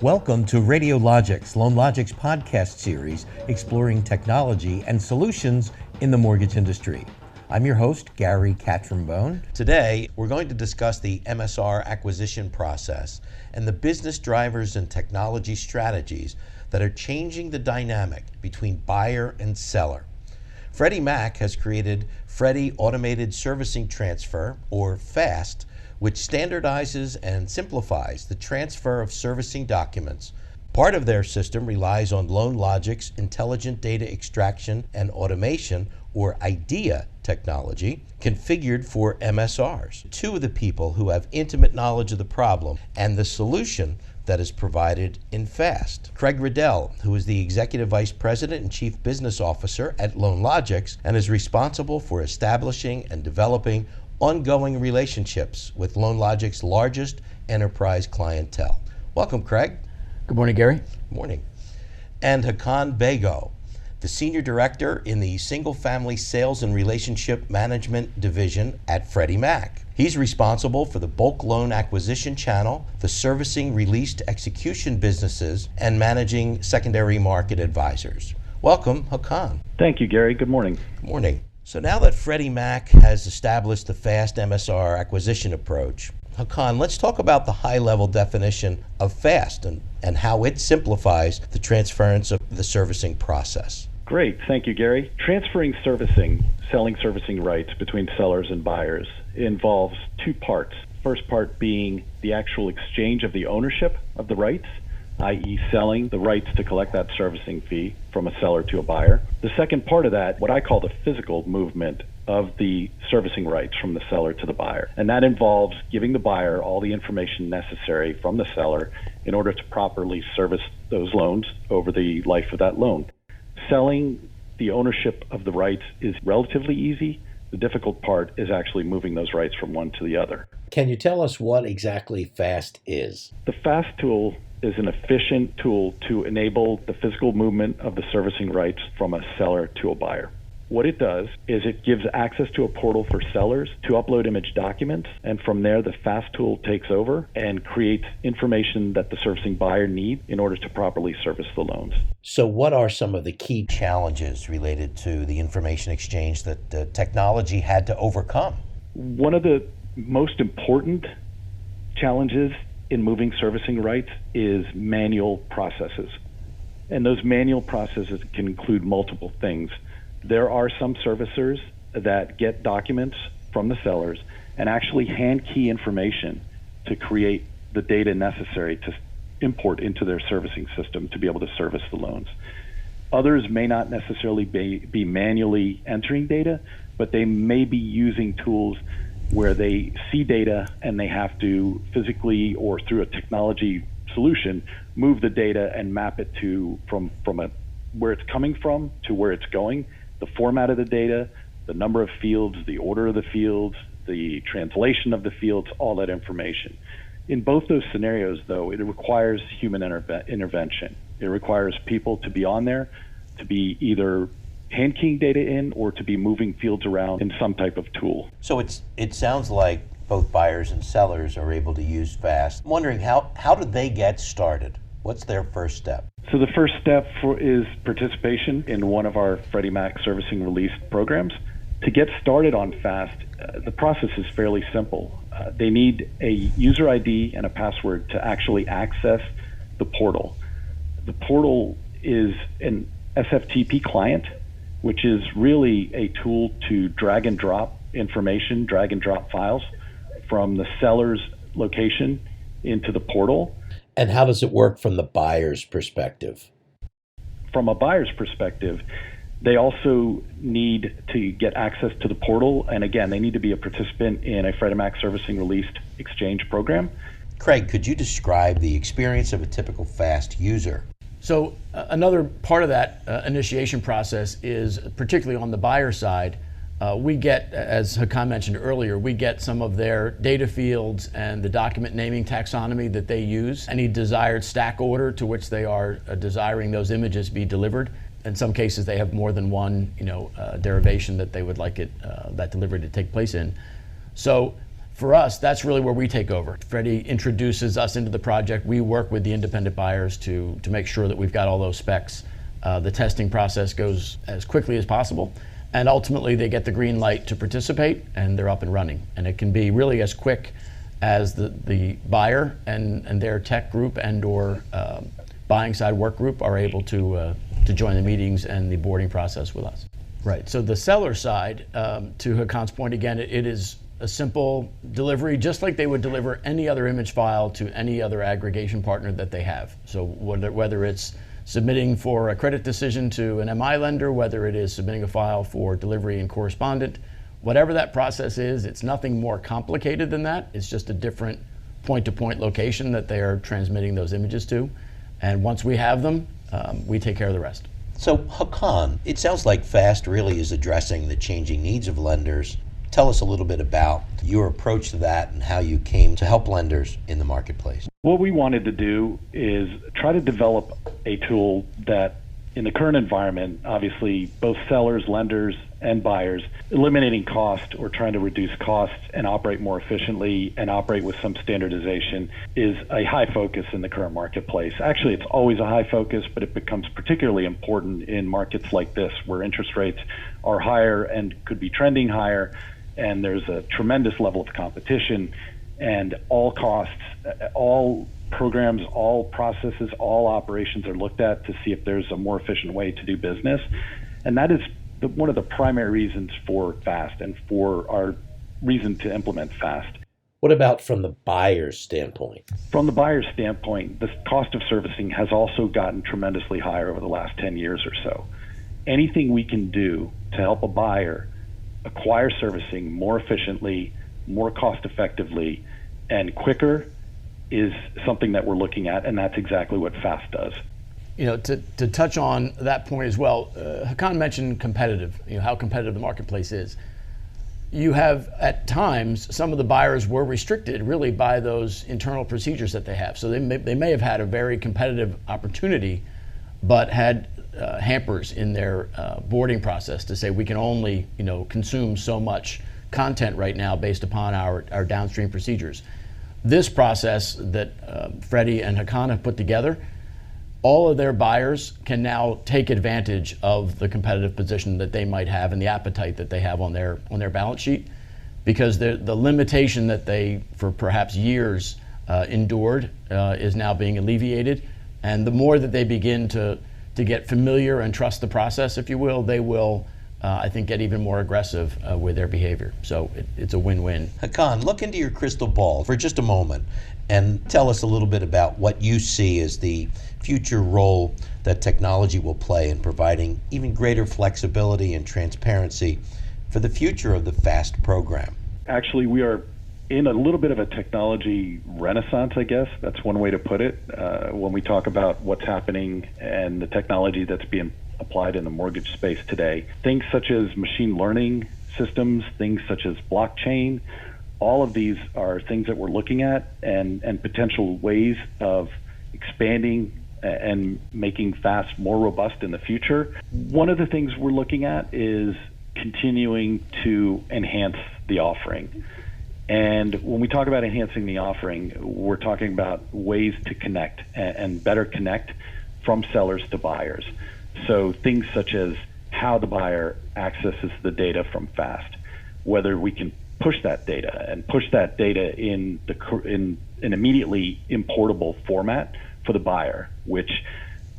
Welcome to RadioLogics, LoanLogics podcast series exploring technology and solutions in the mortgage industry. I'm your host, Gary Catrambone. Today, we're going to discuss the MSR acquisition process and the business drivers and technology strategies that are changing the dynamic between buyer and seller. Freddie Mac has created Freddie Automated Servicing Transfer, or FAST, which standardizes and simplifies the transfer of servicing documents. Part of their system relies on LoanLogics Intelligent Data Extraction and Automation, or IDEA technology, configured for MSRs. Two of the people who have intimate knowledge of the problem and the solution that is provided in FAST. Craig Riddell, who is the Executive Vice President and Chief Business Officer at LoanLogics and is responsible for establishing and developing ongoing relationships with LoanLogics' largest enterprise clientele. Welcome, Craig. Good morning, Gary. Good morning. And Hakan Beygo, the Senior Director in the Single Family Sales and Relationship Management Division at Freddie Mac. He's responsible for the bulk loan acquisition channel, the servicing released execution businesses, and managing secondary market advisors. Welcome, Hakan. Thank you, Gary. Good morning. Good morning. So now that Freddie Mac has established the FAST MSR acquisition approach, Hakan, let's talk about the high-level definition of FAST and how it simplifies the transference of the servicing process. Great. Thank you, Gary. Transferring selling servicing rights between sellers and buyers involves two parts. First part being the actual exchange of the ownership of the rights, i.e. selling the rights to collect that servicing fee from a seller to a buyer. The second part of that, what I call the physical movement of the servicing rights from the seller to the buyer. And that involves giving the buyer all the information necessary from the seller in order to properly service those loans over the life of that loan. Selling the ownership of the rights is relatively easy. The difficult part is actually moving those rights from one to the other. Can you tell us what exactly FAST is? The FAST tool is an efficient tool to enable the physical movement of the servicing rights from a seller to a buyer. What it does is it gives access to a portal for sellers to upload image documents, and from there the FAST tool takes over and creates information that the servicing buyer needs in order to properly service the loans. So what are some of the key challenges related to the information exchange that the technology had to overcome? One of the most important challenges in moving servicing rights is manual processes. And those manual processes can include multiple things. There are some servicers that get documents from the sellers and actually hand key information to create the data necessary to import into their servicing system to be able to service the loans. Others may not necessarily be manually entering data, but they may be using tools where they see data and they have to physically or through a technology solution move the data and map it to from where it's coming from to where it's going, the format of the data, the number of fields, the order of the fields, the translation of the fields, all that information. In both those scenarios, though, it requires human intervention. It requires people to be on there, to be either hand keying data in or to be moving fields around in some type of tool. So it sounds like both buyers and sellers are able to use FAST. I'm wondering how do they get started? What's their first step? So the first step is participation in one of our Freddie Mac servicing release programs. To get started on FAST, the process is fairly simple. They need a user ID and a password to actually access the portal. The portal is an SFTP client, which is really a tool to drag and drop information, drag and drop files from the seller's location into the portal. And how does it work from the buyer's perspective? From a buyer's perspective, they also need to get access to the portal. And again, they need to be a participant in a Freddie Mac servicing released exchange program. Craig, could you describe the experience of a typical FAST user? So another part of that initiation process is, particularly on the buyer side, we get, as Hakan mentioned earlier, we get some of their data fields and the document naming taxonomy that they use, any desired stack order to which they are desiring those images be delivered. In some cases, they have more than one derivation that they would like that delivery to take place in. So For us, that's really where we take over. Freddie introduces us into the project. We work with the independent buyers to make sure that we've got all those specs. The testing process goes as quickly as possible, and ultimately they get the green light to participate, and they're up and running. And it can be really as quick as the buyer and their tech group and or buying side work group are able to join the meetings and the boarding process with us. Right. So the seller side, to Hakan's point again, it is a simple delivery, just like they would deliver any other image file to any other aggregation partner that they have. So whether it's submitting for a credit decision to an MI lender, whether it is submitting a file for delivery in correspondent, whatever that process is, it's nothing more complicated than that. It's just a different point-to-point location that they are transmitting those images to. And once we have them, we take care of the rest. So Hakan, it sounds like FAST really is addressing the changing needs of lenders. Tell us a little bit about your approach to that and how you came to help lenders in the marketplace. What we wanted to do is try to develop a tool that, in the current environment, obviously both sellers, lenders, and buyers, eliminating cost or trying to reduce costs and operate more efficiently and operate with some standardization is a high focus in the current marketplace. Actually, it's always a high focus, but it becomes particularly important in markets like this where interest rates are higher and could be trending higher, and there's a tremendous level of competition, and all costs, all programs, all processes, all operations are looked at to see if there's a more efficient way to do business. And that is one of the primary reasons for FAST and for our reason to implement FAST. What about from the buyer's standpoint? From the buyer's standpoint, the cost of servicing has also gotten tremendously higher over the last 10 years or so. Anything we can do to help a buyer acquire servicing more efficiently, more cost effectively, and quicker is something that we're looking at, and that's exactly what FAST does. To touch on that point as well, Hakan mentioned competitive, how competitive the marketplace is. You have, at times, some of the buyers were restricted really by those internal procedures that they have. So they may have had a very competitive opportunity, but had hampers in their boarding process to say we can only consume so much content right now based upon our downstream procedures. This process that Freddie and Hakan have put together, all of their buyers can now take advantage of the competitive position that they might have and the appetite that they have on their balance sheet, because the limitation that they, for perhaps years, endured is now being alleviated. And the more that they begin to get familiar and trust the process, if you will, they will, I think, get even more aggressive with their behavior. So it's a win-win. Hakan, look into your crystal ball for just a moment and tell us a little bit about what you see as the future role that technology will play in providing even greater flexibility and transparency for the future of the FAST program. Actually, we are in a little bit of a technology renaissance, I guess. That's one way to put it. When we talk about what's happening and the technology that's being applied in the mortgage space today, things such as machine learning systems, things such as blockchain, all of these are things that we're looking at and potential ways of expanding and making FAST more robust in the future. One of the things we're looking at is continuing to enhance the offering. And when we talk about enhancing the offering, we're talking about ways to connect and better connect from sellers to buyers. So things such as how the buyer accesses the data from FAST, whether we can push that data in an immediately importable format for the buyer, which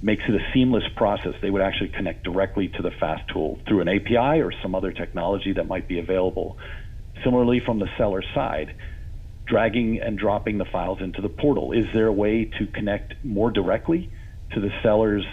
makes it a seamless process. They would actually connect directly to the FAST tool through an API or some other technology that might be available. Similarly, from the seller side, dragging and dropping the files into the portal. Is there a way to connect more directly to the seller's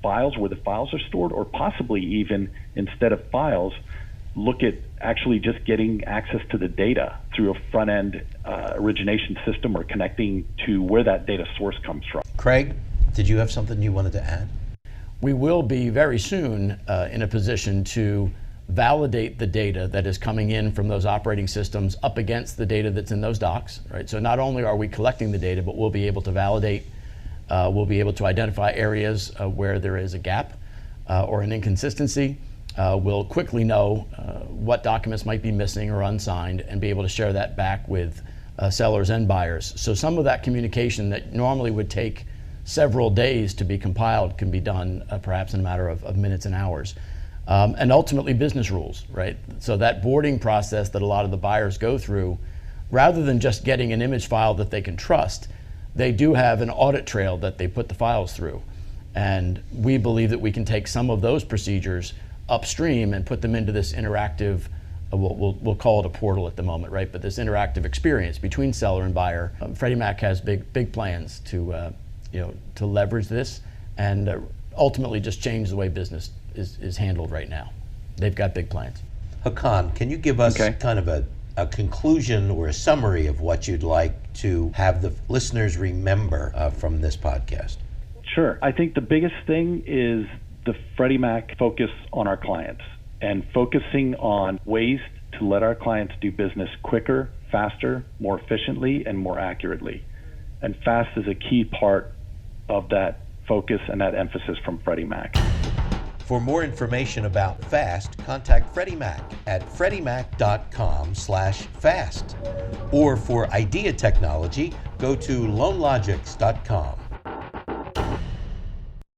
files where the files are stored, or possibly even, instead of files, look at actually just getting access to the data through a front-end origination system or connecting to where that data source comes from? Craig, did you have something you wanted to add? We will be very soon in a position to validate the data that is coming in from those operating systems up against the data that's in those docs, right? So not only are we collecting the data, but we'll be able to validate, we'll be able to identify areas where there is a gap or an inconsistency. will quickly know what documents might be missing or unsigned and be able to share that back with sellers and buyers. So some of that communication that normally would take several days to be compiled can be done perhaps in a matter of minutes and hours. And ultimately business rules, right? So that boarding process that a lot of the buyers go through, rather than just getting an image file that they can trust, they do have an audit trail that they put the files through. And we believe that we can take some of those procedures upstream and put them into this interactive, we'll call it a portal at the moment, right? But this interactive experience between seller and buyer. Freddie Mac has big plans to leverage this and ultimately just change the way business is handled right now. They've got big plans. Hakan, can you give us kind of a conclusion or a summary of what you'd like to have the listeners remember from this podcast? Sure. I think the biggest thing is the Freddie Mac focus on our clients and focusing on ways to let our clients do business quicker, faster, more efficiently, and more accurately. And fast is a key part of that focus and that emphasis from Freddie Mac. For more information about FAST, contact Freddie Mac at freddiemac.com/fast. Or for IDEA technology, go to LoanLogics.com.